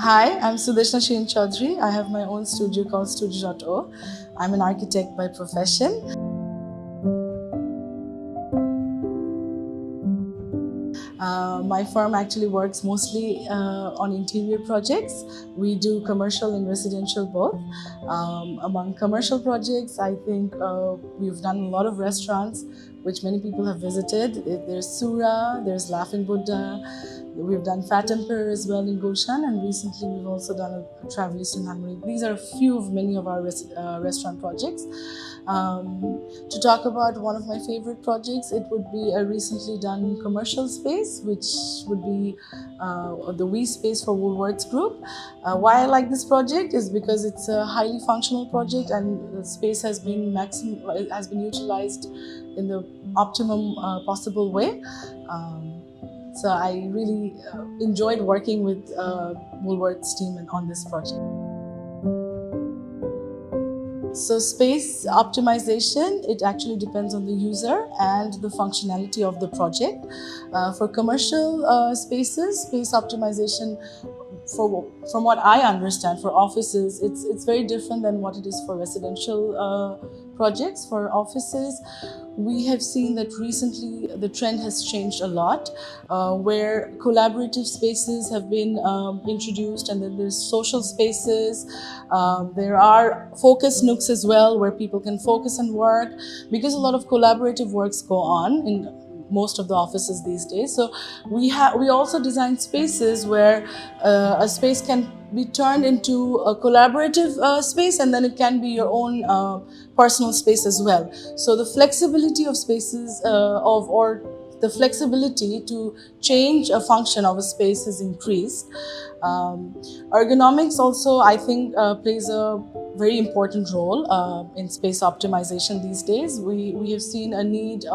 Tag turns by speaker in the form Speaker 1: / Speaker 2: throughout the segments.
Speaker 1: Hi, I'm Sudeshna S Chowdhury. I have my own studio called Studio.O. I'm an architect by profession. My firm actually works mostly on interior projects. We do commercial and residential both. Among commercial projects, I think we've done a lot of restaurants which many people have visited. There's Sura, there's Laughing Buddha. We've done Fat Emperor as well in Gulshan, and recently we've also done a Travelist in Hungary. These are a few of many of our restaurant projects. To talk about one of my favorite projects, it would be a recently done commercial space, which would be the We space for Woolworths Group. Why I like this project is because it's a highly functional project, and the space has been utilized in the optimum possible way. So I really enjoyed working with Woolworths team on this project. So space optimization, it actually depends on the user and the functionality of the project. For commercial spaces, space optimization, from what I understand, for offices, it's very different than what it is for residential projects. For offices, we have seen that recently the trend has changed a lot, where collaborative spaces have been introduced, and then there's social spaces. There are focus nooks as well, where people can focus and work, because a lot of collaborative works go on in most of the offices these days. So we also design spaces where a space can be turned into a collaborative space, and then it can be your own personal space as well. So the flexibility of spaces or the flexibility to change a function of a space has increased. Ergonomics also, I think, plays a very important role in space optimization these days. We have seen a need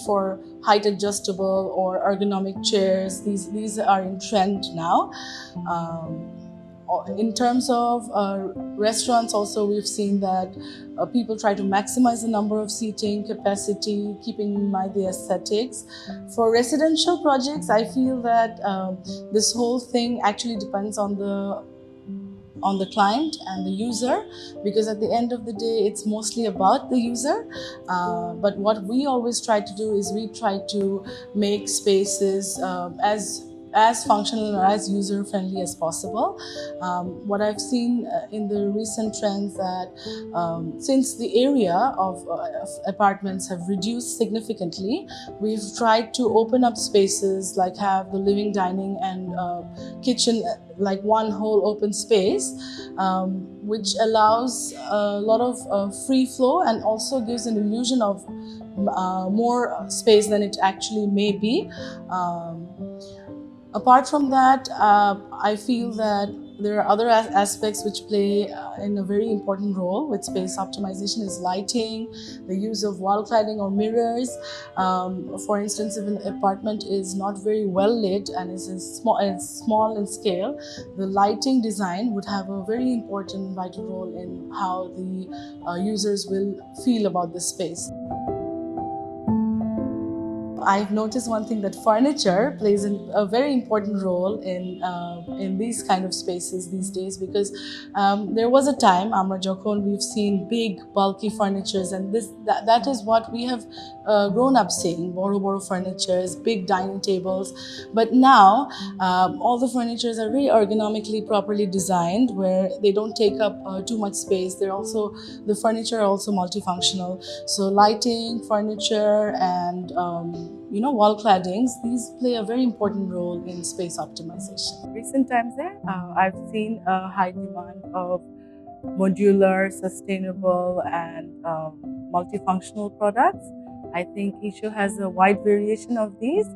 Speaker 1: for height adjustable or ergonomic chairs. These are in trend now. In terms of restaurants also, we've seen that people try to maximize the number of seating capacity, keeping in mind the aesthetics. For residential projects, I feel that this whole thing actually depends on the client and the user, because at the end of the day it's mostly about the user. But what we always try to do is we try to make spaces as functional or as user-friendly as possible. What I've seen in the recent trends that since the area of apartments have reduced significantly, we've tried to open up spaces like have the living, dining and kitchen like one whole open space, which allows a lot of free flow and also gives an illusion of more space than it actually may be. Apart from that, I feel that there are other aspects which play in a very important role with space optimization is lighting, the use of wall cladding or mirrors. For instance, if an apartment is not very well lit and is small in scale, the lighting design would have a very important vital role in how the users will feel about the space. I've noticed one thing, that furniture plays a very important role in these kind of spaces these days, because there was a time, Amra Jokhon, we've seen big bulky furnitures, and that is what we have grown up seeing, boro furnitures, big dining tables. But now all the furnitures are very ergonomically properly designed, where they don't take up too much space. The furniture are also multifunctional. So lighting, furniture and wall claddings, these play a very important role in space optimization. Recent times I've seen a high demand of modular, sustainable and multifunctional products. I think ISHO has a wide variation of these.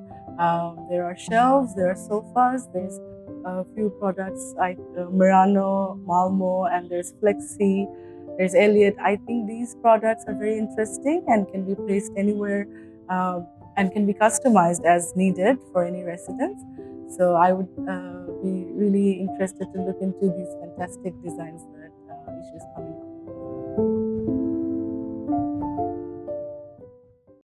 Speaker 1: There are shelves, there are sofas, there's a few products like Murano, Malmo, and there's Flexi, there's Elliot. I think these products are very interesting and can be placed anywhere and can be customized as needed for any residents. So I would be really interested to look into these fantastic designs that ISHO is coming